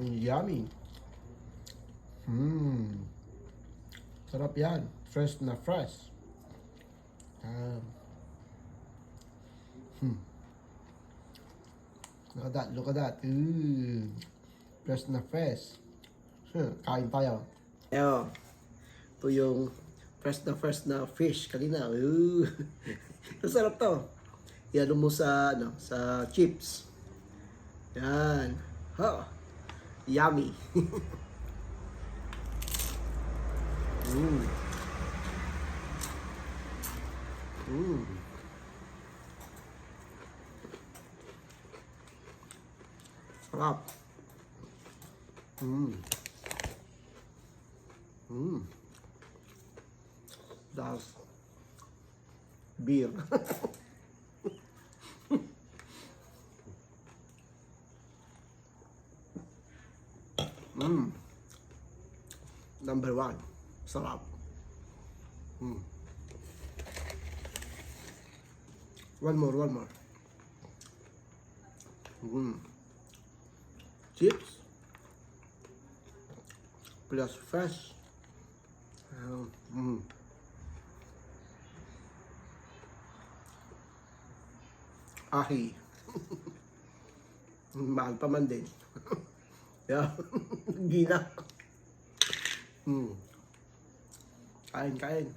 Yummy. Sarap yan. Fresh na fresh. Look at that, look at that. Fresh na fresh. Kain tayo. Ayo. Ito yung fresh na fish kanina. Masarap to. Yan mo sa sa chips. Yan. Ha. Yummy. Sarap. Das beer. Number one. Sarap. One more. Chips. Plus fresh. Ahi. Mahal pa man din. Yeah. Gina. Kain.